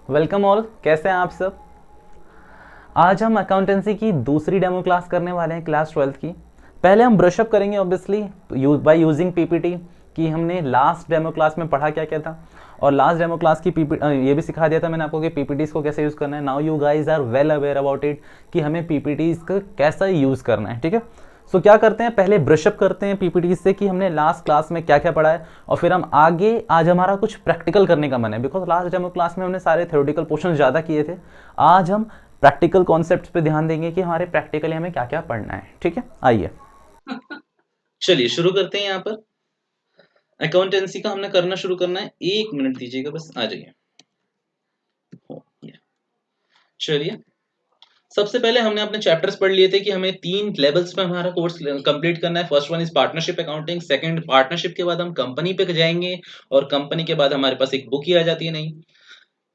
Welcome all, कैसे हैं आप सब। आज हम अकाउंटेंसी की दूसरी डेमो क्लास करने वाले हैं, क्लास 12th की। पहले हम ब्रशअप करेंगे ऑब्वियसली बाय यूजिंग पीपीटी कि हमने लास्ट डेमो क्लास में पढ़ा क्या क्या था, और लास्ट डेमो क्लास की ये भी सिखा दिया था मैंने आपको कि पीपीटीज को कैसे यूज़ करना है। Now you guys are well aware about it कि हमें पीपीटीज का कैसा यूज़ करना है, ठीक है। सो क्या करते हैं, पहले ब्रशअप करते हैं पीपीटी से कि हमने लास्ट क्लास में क्या क्या पढ़ा है, और फिर हम आगे आज हमारा कुछ प्रैक्टिकल करने का मन है, बिकॉज लास्ट डेमो क्लास में हमने सारे थ्योरेटिकल पोर्शन ज़्यादा किए थे। आज हम प्रैक्टिकल कॉन्सेप्ट्स पे ध्यान देंगे कि हमारे प्रैक्टिकली हमें क्या क्या पढ़ना है, ठीक है। आइए चलिए शुरू करते हैं। यहाँ पर अकाउंटेंसी का हमने करना शुरू करना है। 1 मिनट दीजिएगा, बस आ जाइए। चलिए, सबसे पहले हमने अपने चैप्टर्स पढ़ लिए थे कि हमें 3 लेवल्स पे हमारा कोर्स कंप्लीट करना है। First one is partnership accounting, second partnership के बाद हम कंपनी पे जाएंगे, और कंपनी के बाद हमारे पास एक बुक ही आ जाती है। नहीं,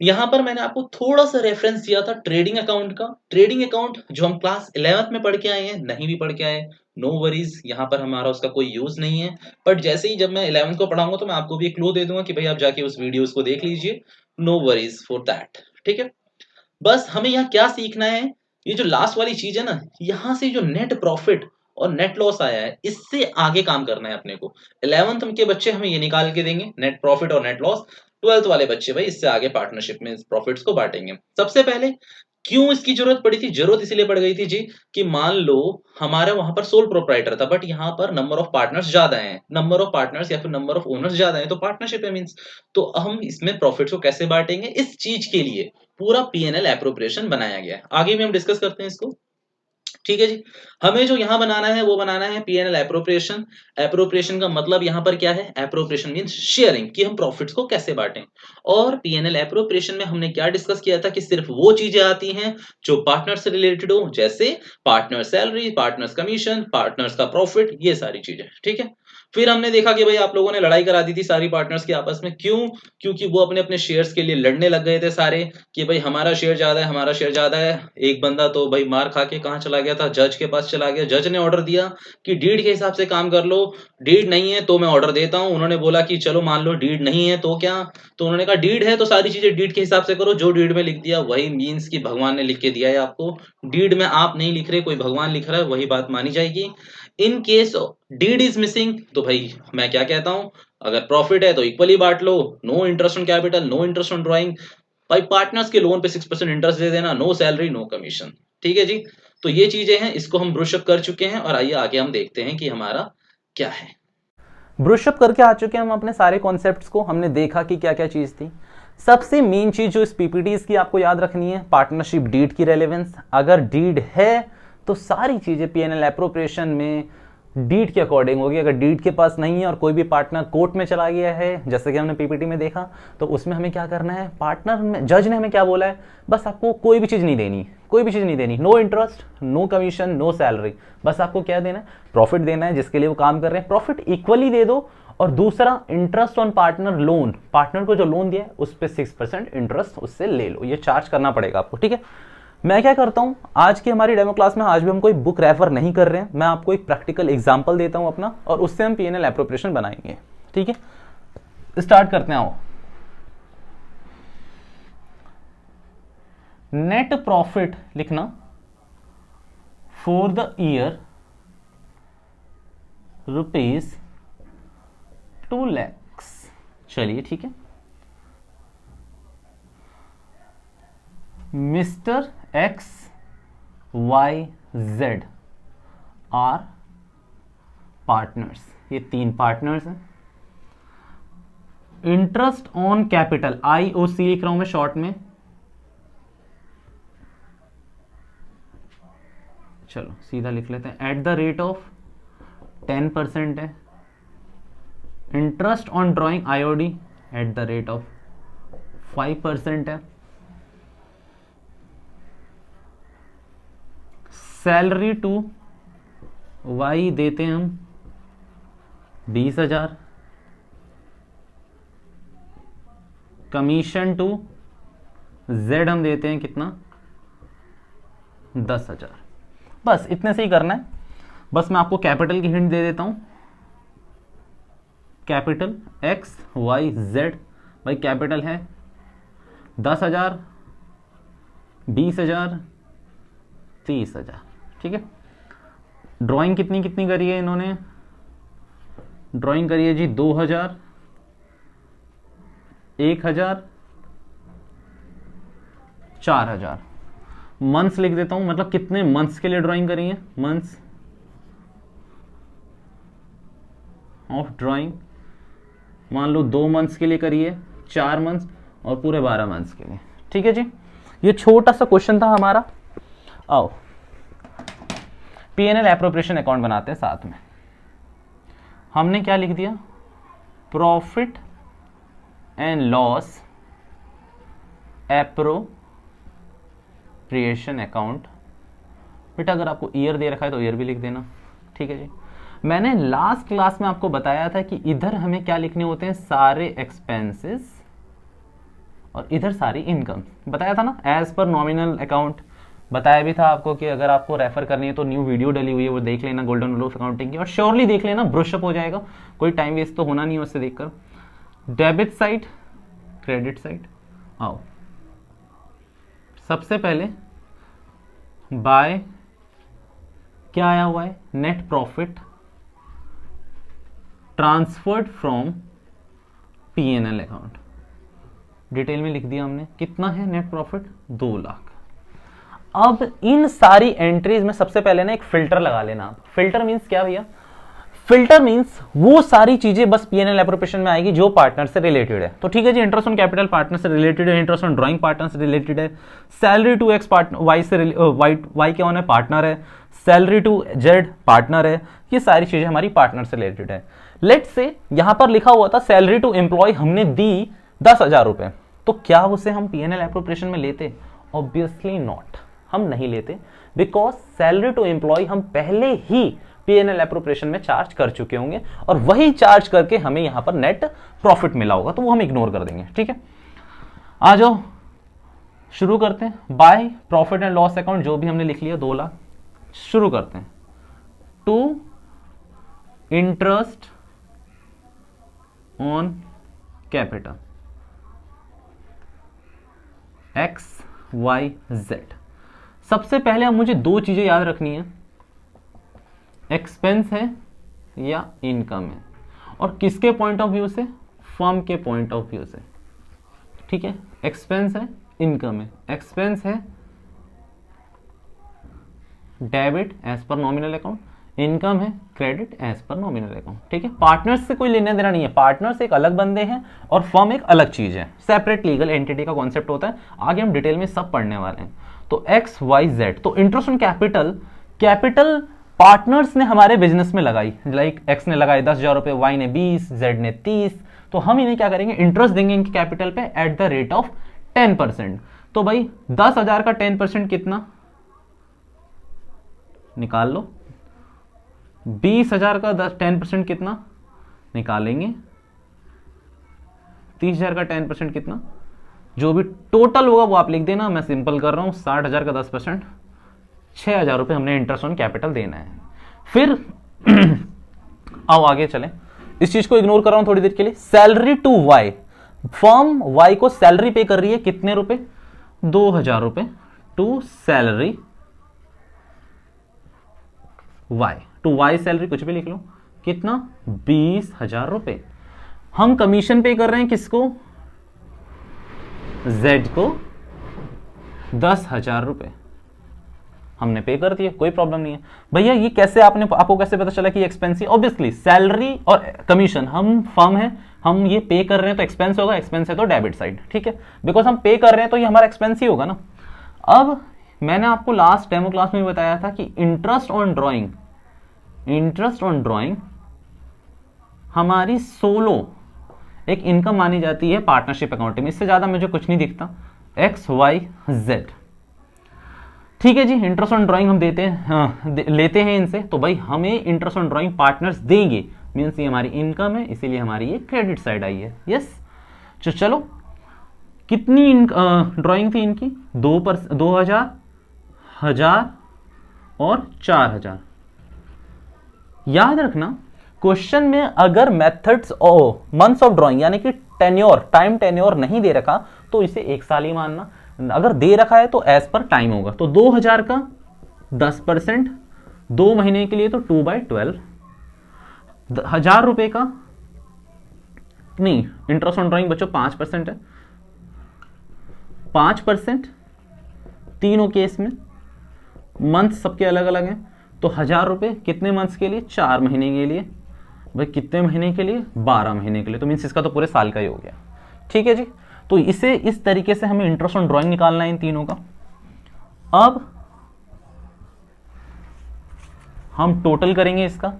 यहाँ पर मैंने आपको थोड़ा सा रेफरेंस दिया था ट्रेडिंग अकाउंट का। ट्रेडिंग अकाउंट जो हम क्लास 11th में पढ़ के आए हैं, नहीं भी पढ़ के आए, नो वरीज, यहाँ पर हमारा उसका कोई यूज नहीं है। बट जैसे ही जब मैं 11th को पढ़ाऊंगा तो मैं आपको भी एक क्लू दे दूंगा कि भाई आप जाके उस वीडियोस को देख लीजिए। नो वरीज फॉर दैट, ठीक है। बस हमें यहाँ क्या सीखना है, ये जो लास्ट वाली चीज है ना, यहाँ से जो नेट प्रॉफिट और नेट लॉस आया है, इससे आगे काम करना है अपने को। 11th के बच्चे हमें ये निकाल के देंगे, नेट प्रॉफिट और नेट लॉस। 12th वाले बच्चे भाई इससे आगे पार्टनरशिप में प्रॉफिट्स को बांटेंगे। सबसे पहले क्यों इसकी जरूरत पड़ी थी, जरूरत इसलिए पड़ गई थी जी कि मान लो हमारा वहां पर सोल प्रोप्राइटर था, बट यहाँ पर नंबर ऑफ पार्टनर्स ज्यादा हैं, नंबर ऑफ पार्टनर्स या फिर नंबर ऑफ ओनर्स ज्यादा हैं, तो पार्टनरशिप है मींस। तो हम इसमें प्रॉफिट्स को कैसे बांटेंगे, इस चीज के लिए पूरा पीएनएल एप्रोप्रिएशन बनाया गया है। आगे भी हम डिस्कस करते हैं इसको, ठीक है जी। हमें जो यहां बनाना है वो बनाना है पीएनएल एप्रोप्रिएशन। एप्रोप्रिएशन का मतलब यहां पर क्या है, एप्रोप्रिएशन मींस शेयरिंग, कि हम प्रॉफिट्स को कैसे बांटें। और पीएनएल एप्रोप्रिएशन में हमने क्या डिस्कस किया था कि सिर्फ वो चीजें आती हैं जो पार्टनर से रिलेटेड हो, जैसे partner salary, partners commission, partners का प्रॉफिट, ये सारी चीजें, ठीक है। फिर हमने देखा कि भाई आप लोगों ने लड़ाई करा दी थी सारी पार्टनर्स के आपस में, क्यों? क्योंकि वो अपने अपने शेयर्स के लिए लड़ने लग गए थे सारे, कि भाई हमारा शेयर ज्यादा है, हमारा शेयर ज्यादा है। एक बंदा तो भाई मार खा के कहाँ चला गया था, जज के पास चला गया। जज ने ऑर्डर दिया कि डीड के हिसाब से काम कर लो, डीड नहीं है तो मैं ऑर्डर देता हूँ। उन्होंने बोला कि चलो मान लो डीड नहीं है तो क्या, तो उन्होंने कहा डीड है तो सारी चीजें डीड के हिसाब से करो, जो डीड में लिख दिया वही मीन्स कि भगवान ने लिख के दिया है आपको। डीड में आप नहीं लिख रहे, कोई भगवान लिख रहा है, वही बात मानी जाएगी। In case deed is missing तो भाई मैं क्या कहता हूँ, अगर प्रॉफिट है तो इक्वली बांट लो, no interest on capital, no interest on drawing. भाई पार्टनर्स के लोन पे 6% इंटरेस्ट दे देना, नो सैलरी नो कमीशन, ठीक है जी। तो ये चीजें हैं, इसको हम ब्रशअप कर चुके हैं, और आइए आगे हम देखते हैं कि हमारा क्या है। ब्रशअप करके आ चुके हैं हम अपने सारे कॉन्सेप्ट्स को, हमने देखा कि क्या क्या चीज़ थी। सबसे मेन चीज़ जो इस पीपीटीज की आपको याद रखनी है, पार्टनरशिप डीड की रेलेवेंस। अगर डीड है तो सारी चीज़ें पीएनएल एप्रोप्रिएशन में डीड के अकॉर्डिंग होगी। अगर डीड के पास नहीं है और कोई भी पार्टनर कोर्ट में चला गया है, जैसे कि हमने पीपीटी में देखा, तो उसमें हमें क्या करना है, पार्टनर में जज ने हमें क्या बोला है, बस आपको कोई भी चीज़ नहीं देनी, कोई भी चीज़ नहीं देनी, no interest no commission no salary, बस आपको क्या देना है, प्रॉफिट देना है जिसके लिए वो काम कर रहे हैं, प्रॉफिट इक्वली दे दो। और दूसरा, interest on partner loan, partner को जो लोन दिया है उस पर 6% इंटरेस्ट उससे ले लो, ये चार्ज करना पड़ेगा आपको, ठीक है। मैं क्या करता हूं, आज की हमारी डेमो क्लास में आज भी हम कोई बुक रेफर नहीं कर रहे हैं, मैं आपको एक प्रैक्टिकल एग्जांपल देता हूं अपना, और उससे हम पीएनएल एप्रोप्रिएशन बनाएंगे, ठीक है। स्टार्ट करते हैं। आओ, नेट प्रॉफिट लिखना for the year rupees 2 lakhs। चलिए ठीक है। Mister X Y Z are partners, ये 3 पार्टनर्स हैं। इंटरेस्ट ऑन कैपिटल, IOC लिख रहा हूं मैं शॉर्ट में, चलो सीधा लिख लेते हैं, एट द रेट ऑफ 10% है। Interest on drawing IOD at the rate of 5% है। सैलरी टू वाई देते हैं हम 20,000। कमीशन टू जेड हम देते हैं कितना, 10,000। बस इतने से ही करना है। बस मैं आपको कैपिटल की हिंट दे देता हूं, कैपिटल एक्स वाई जेड, भाई कैपिटल है 10,000, 20,000, 30,000। ठीक है, ड्राइंग कितनी कितनी करी है इन्होंने? ड्राइंग करी है जी 2,000, 1,000, 4,000। मंथ्स लिख देता हूं, मतलब कितने मंथ्स के लिए ड्राइंग करी है? मंथ्स ऑफ ड्राइंग, मान लो 2 मंथ्स के लिए करी है, 4 मंथ्स और पूरे 12 मंथ्स के लिए। ठीक है जी, ये छोटा सा क्वेश्चन था हमारा। आओ P&L एप्रोप्रिएशन अकाउंट बनाते हैं साथ में। हमने क्या लिख दिया? Profit and loss appropriation account. बेटा अगर आपको ईयर दे रखा है तो ईयर भी लिख देना। ठीक है जी, मैंने लास्ट क्लास में आपको बताया था कि इधर हमें क्या लिखने होते हैं? सारे एक्सपेंसेस और इधर सारी इनकम। बताया था ना, एज पर नॉमिनल अकाउंट। बताया भी था आपको कि अगर आपको रेफर करनी है तो न्यू वीडियो डली हुई है, वो देख लेना, गोल्डन रूल ऑफ अकाउंटिंग की, और श्योरली देख लेना, ब्रशअप हो जाएगा, कोई टाइम वेस्ट तो होना नहीं है उससे देखकर। Debit side, credit side. आओ सबसे पहले बाय क्या आया हुआ है? Net profit transferred from P&L account. Detail में लिख दिया हमने। कितना है नेट प्रॉफिट? 2 लाख। अब इन सारी एंट्रीज में सबसे पहले ना एक फिल्टर लगा लेना आप। फिल्टर मींस क्या भैया? फिल्टर मींस वो सारी चीजें बस P&L एप्रोप्रिएशन में आएगी जो पार्टनर से रिलेटेड है। तो ठीक है जी, इंटरेस्ट ऑन कैपिटल पार्टनर से रिलेटेड है, इंटरेस्ट ऑन ड्राइंग पार्टनर से रिलेटेड है, सैलरी टू एक्स वाई से वाई क्या होना है? पार्टनर है, सैलरी टू जेड पार्टनर है। ये सारी चीजें हमारी पार्टनर से रिलेटेड है। लेट्स से यहां पर लिखा हुआ था सैलरी टू एम्प्लॉय हमने दी 10,000 रुपए, तो क्या उसे हम P&L एप्रोप्रिएशन में लेते? ऑब्वियसली नॉट, हम नहीं लेते, बिकॉज सैलरी टू एम्प्लॉय हम पहले ही P&L एप्रोप्रिएशन में चार्ज कर चुके होंगे और वही चार्ज करके हमें यहां पर नेट प्रॉफिट मिला होगा, तो वो हम इग्नोर कर देंगे। ठीक है, आ जाओ शुरू करते हैं। By profit and loss account जो भी हमने लिख लिया 2 लाख। शुरू करते हैं। To interest on capital XYZ। सबसे पहले अब मुझे 2 चीजें याद रखनी है, एक्सपेंस है या इनकम है, और किसके पॉइंट ऑफ व्यू से? फर्म के पॉइंट ऑफ व्यू से। ठीक है, एक्सपेंस है, इनकम है। एक्सपेंस है डेबिट एज पर नॉमिनल अकाउंट, इनकम है क्रेडिट एज पर नॉमिनल अकाउंट। ठीक है, पार्टनर्स से कोई लेना देना नहीं है, पार्टनर्स एक अलग बंदे हैं और फर्म एक अलग चीज है, सेपरेट लीगल एंटिटी का कॉन्सेप्ट होता है। आगे हम डिटेल में सब पढ़ने वाले हैं। तो XYZ, तो interest on capital, capital partners ने हमारे बिजनेस में लगाई, लाइक एक्स ने लगाए 10,000 रुपए, वाई ने 20, जेड ने 30, तो हम इन्हें क्या करेंगे? इंटरेस्ट देंगे इनके कैपिटल पे एट द रेट ऑफ 10%। तो भाई 10,000 का 10% कितना? निकाल लो। 20,000 का 10% कितना? निकालेंगे। 30,000 का 10% कितना? जो भी टोटल होगा वो आप लिख देना, मैं सिंपल कर रहा हूं। 60,000 का 10%, 6,000 रुपए हमने इंटरेस्ट ऑन कैपिटल देना है। फिर आओ आगे चलें, इस चीज को इग्नोर कर रहा हूं थोड़ी देर के लिए। Salary to Y, firm Y को सैलरी पे कर रही है, कितने रुपए? 2,000 रुपए to salary Y, to Y salary कुछ भी लिख लो, कितना? 20,000 रुपए। हम कमीशन पे कर रहे हैं किसको? जेड को 10,000 रुपए हमने पे कर दिए, कोई प्रॉब्लम नहीं है। भैया ये कैसे आपको कैसे पता चला कि एक्सपेंस? ऑब्वियसली सैलरी और कमीशन, हम फर्म है, हम ये पे कर रहे हैं तो एक्सपेंस होगा, एक्सपेंस है तो डेबिट साइड। ठीक है, बिकॉज हम पे कर रहे हैं तो ये हमारा एक्सपेंस ही होगा ना। अब मैंने आपको लास्ट डेमो क्लास में बताया था कि interest on drawing, interest on drawing हमारी सोलो एक इनकम मानी जाती है पार्टनरशिप अकाउंटिंग में, इससे ज्यादा मुझे कुछ नहीं दिखता। XYZ। ठीक है जी, इंटरेस्ट ऑन ड्राइंग हम देते हैं, लेते हैं इनसे, तो भाई हमें इंटरेस्ट ऑन ड्राइंग पार्टनर्स देंगे, मीन्स ये हमारी इनकम है, इसीलिए हमारी ये क्रेडिट साइड आई है। यस, तो चलो कितनी ड्राइंग थी इनकी? 2,000, 1,000 और 4,000। याद रखना क्वेश्चन में अगर मेथड्स और मंथ्स ऑफ ड्राइंग यानी कि टेन्योर टाइम टेन्योर नहीं दे रखा तो इसे 1 साल ही मानना, अगर दे रखा है तो एज पर टाइम होगा। तो 2000 का 10%, 2 महीने के लिए तो 2/12, 1000 रुपए का नहीं, इंटरेस्ट ऑन ड्रॉइंग बच्चों 5% है, 5% तीनों केस में, मंथ सबके अलग अलग हैं। तो 1000 रुपए कितने मंथ्स के लिए? 4 महीने के लिए। भाई कितने महीने के लिए? 12 महीने के लिए। तो मीन्स इसका तो पूरे साल का ही हो गया। ठीक है जी। तो इसे इस तरीके से हमें इंटरेस्ट ऑन ड्रॉइंग निकालना है इन तीनों का। अब हम टोटल करेंगे इसका।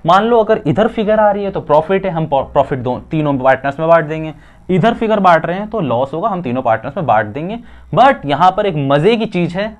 मान लो अगर इधर फिगर आ रही है तो प्रॉफिट है, हम प्रॉफिट तीनों पार्टनर्स में बांट देंगे। इधर फिगर बांट रहे हैं तो लॉस होगा, हम तीनों पार्टनर्स में बांट देंगे। बट यहां पर एक मजे की चीज है,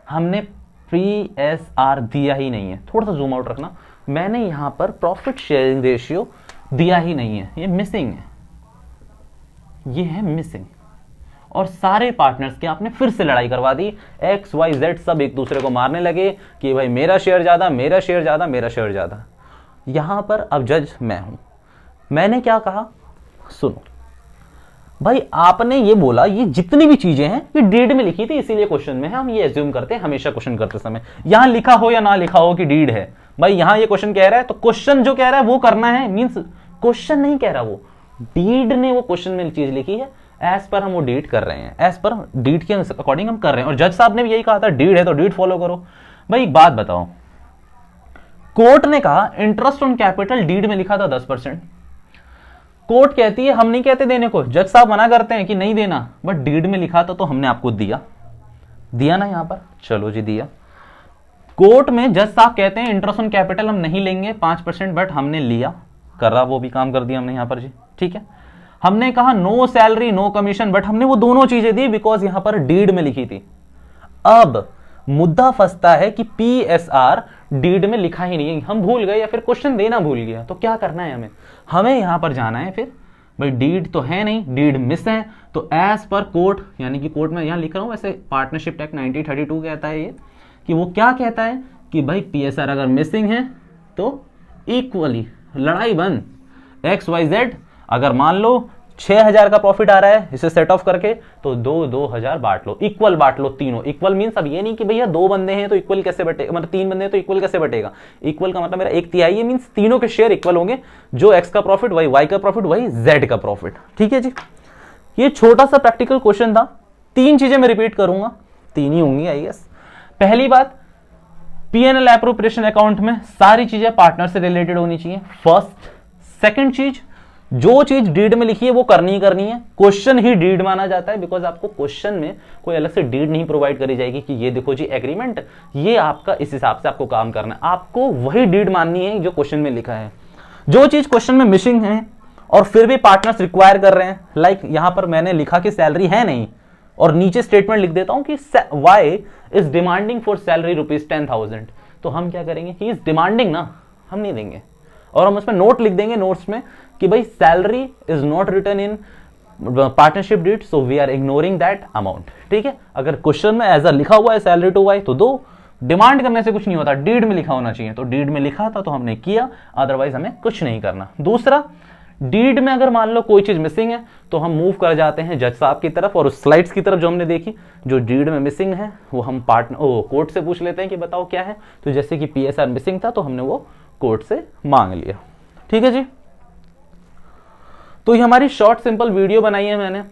हमने PSR दिया ही नहीं है। थोड़ा सा जूम आउट रखना, मैंने यहां पर प्रॉफिट शेयरिंग रेशियो दिया ही नहीं है, ये मिसिंग है, ये है मिसिंग। और सारे पार्टनर्स के आपने फिर से लड़ाई करवा दी, XYZ सब एक दूसरे को मारने लगे कि भाई मेरा शेयर ज्यादा, मेरा शेयर ज्यादा, मेरा शेयर ज्यादा। यहां पर अब जज मैं हूं। मैंने क्या कहा? सुनो भाई, आपने ये बोला ये जितनी भी चीजें हैं ये डीड में लिखी थी, इसीलिए क्वेश्चन में है। हम ये एज्यूम करते हैं हमेशा क्वेश्चन करते समय, यहां लिखा हो या ना लिखा हो कि डीड है। भाई यहां ये क्वेश्चन कह रहा है तो क्वेश्चन जो कह रहा है वो करना है। मींस क्वेश्चन नहीं कह रहा, वो डीड ने वो क्वेश्चन में चीज लिखी है, एज पर हम वो डीड कर रहे हैं, एज पर डीड के अकॉर्डिंग हम कर रहे हैं। और जज साहब ने भी यही कहा था डीड है तो डीड फॉलो करो। भाई एक बात बताओ, कोर्ट ने कहा इंटरेस्ट ऑन कैपिटल डीड में लिखा था 10%। कोर्ट कहती है हम नहीं कहते देने को, जज साहब मना करते हैं कि नहीं देना, बट डीड में लिखा था तो हमने आपको दिया ना यहां पर। चलो जी दिया। कोर्ट में जज साहब कहते हैं इंटरेस्ट ऑन कैपिटल हम नहीं लेंगे 5%, बट हमने लिया, कर रहा वो भी काम कर दिया हमने यहां पर जी। ठीक है। हमने कहा no salary no commission, but हमने वो दोनों चीजें दी बिकॉज यहां पर डीड में लिखी थी। अब मुद्दा फंसता है कि PSR डीड में लिखा ही नहीं है, हम भूल गए या फिर क्वेश्चन देना भूल गया। तो क्या करना है हमें यहां पर जाना है फिर। भाई डीड तो है नहीं, डीड मिस है, तो एज पर कोर्ट, यानी कि कोर्ट में यहां लिख रहा हूं, वैसे पार्टनरशिप एक्ट 1932 कहता है ये कि वो क्या कहता है कि भाई PSR अगर मिसिंग है तो इक्वली लड़ाई बंद। XYZ अगर मान लो 6000 का प्रॉफिट आ रहा है इसे सेट ऑफ करके, तो 2000 बांट लो, इक्वल बांट लो तीनों। इक्वल मींस अब ये नहीं कि भैया 2 बंदे हैं तो इक्वल कैसे बटेगा, मतलब 3 बंदे हैं तो इक्वल कैसे बटेगा। इक्वल का मतलब मेरा 1/3 है, मींस तीनों के शेयर इक्वल होंगे। जो X का प्रॉफिट वही Y का प्रॉफिट वही Z का प्रॉफिट। ठीक है जी। ये छोटा सा प्रैक्टिकल क्वेश्चन था। 3 चीजें मैं रिपीट करूंगा, 3 ही होंगी आई गेस। पहली बात, P&L एप्रोप्रिएशन अकाउंट में सारी चीजें पार्टनर से रिलेटेड होनी चाहिए, फर्स्ट। सेकंड चीज, जो चीज डीड में लिखी है वो करनी ही करनी है, क्वेश्चन ही डीड माना जाता है बिकॉज आपको क्वेश्चन में कोई अलग से डीड नहीं प्रोवाइड करी जाएगी कि ये देखो जी एग्रीमेंट, ये आपका इस हिसाब से आपको काम करना है, आपको वही डीड माननी है जो क्वेश्चन में लिखा है। जो चीज क्वेश्चन में मिसिंग है और फिर भी पार्टनर्स रिक्वायर कर रहे हैं, लाइक यहां पर मैंने लिखा कि सैलरी है नहीं और नीचे स्टेटमेंट लिख देता हूं कि Y is demanding for salary ₹10,000, तो हम क्या करेंगे, ही इज डिमांडिंग ना, हम नहीं देंगे। और हम उसमें नोट लिख देंगे नोट्स में कि भाई salary is not written in partnership deed, so we are ignoring that amount. ठीक है। अगर क्वेश्चन में एज अ लिखा हुआ है सैलरी टू वाई तो दो, डिमांड करने से कुछ नहीं होता, डीड में लिखा होना चाहिए, तो डीड में लिखा था तो हमने किया, अदरवाइज हमें कुछ नहीं करना। दूसरा, डीड में अगर मान लो कोई चीज मिसिंग है तो हम मूव कर जाते हैं जज साहब की तरफ और उस स्लाइड्स की तरफ जो हमने देखी, जो डीड में मिसिंग है वो हम कोर्ट से पूछ लेते हैं कि बताओ क्या है। तो जैसे कि PSR मिसिंग था तो हमने वो कोर्ट से मांग लिया। ठीक है जी। तो ये हमारी शॉर्ट सिंपल वीडियो बनाई है मैंने।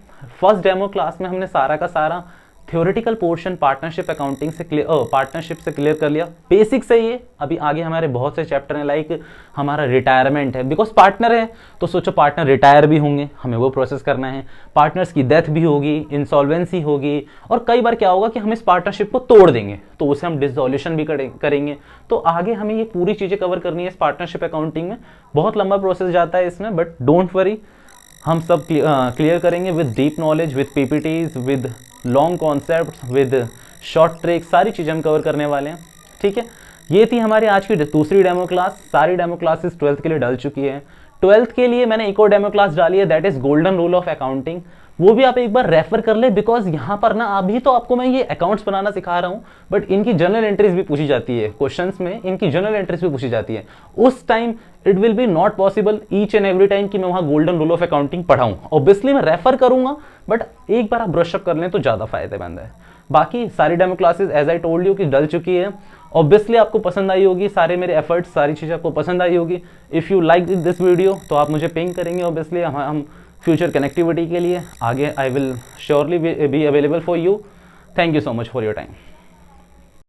फर्स्ट डेमो क्लास में हमने सारा का सारा थ्योरेटिकल पोर्शन पार्टनरशिप अकाउंटिंग से पार्टनरशिप से क्लियर कर लिया, बेसिक से ये। अभी आगे हमारे बहुत से चैप्टर हैं, लाइक हमारा रिटायरमेंट है, बिकॉज पार्टनर है तो सोचो पार्टनर रिटायर भी होंगे, हमें वो प्रोसेस करना है। पार्टनर्स की डेथ भी होगी, इंसॉल्वेंसी होगी, और कई बार क्या होगा कि हम इस पार्टनरशिप को तोड़ देंगे तो उसे हम डिसोल्यूशन भी करेंगे। तो आगे हमें ये पूरी चीजें कवर करनी है इस पार्टनरशिप अकाउंटिंग में। बहुत लंबा प्रोसेस जाता है इसमें, बट डोंट वरी, हम सब क्लियर करेंगे with deep knowledge, with PPTs, with long concept, with short trick, सारी चीज़ें हम कवर करने वाले हैं। ठीक है। ये थी हमारी आज की दूसरी डेमो क्लास। सारी डेमो क्लासेस 12th के लिए डल चुकी है। 12th के लिए मैंने एक और डेमो क्लास डाली है, that is golden rule of accounting. वो भी आप एक बार रेफर कर ले, बिकॉज यहाँ पर ना अभी तो आपको मैं ये अकाउंट्स बनाना सिखा रहा हूँ, बट इनकी जर्नल एंट्रीज भी पूछी जाती है, क्वेश्चंस में इनकी जर्नल एंट्रीज भी पूछी जाती है। उस time it will be not possible each and every time कि मैं वहाँ गोल्डन रूल ऑफ अकाउंटिंग पढ़ाऊँ। ऑब्वियसली मैं रेफर करूंगा, बट एक बार आप ब्रशअप कर लें तो ज़्यादा फायदेमंद है। बाकी सारी demo classes as I told you कि डल चुकी है। ऑब्वियसली आपको पसंद आई होगी, सारे मेरे एफर्ट्स, सारी चीज़ें आपको पसंद आई होगी। If you like this video तो आप मुझे पिंग करेंगे, ऑब्वियसली हम फ्यूचर कनेक्टिविटी के लिए आगे I will surely be available for you. Thank you so much for your time.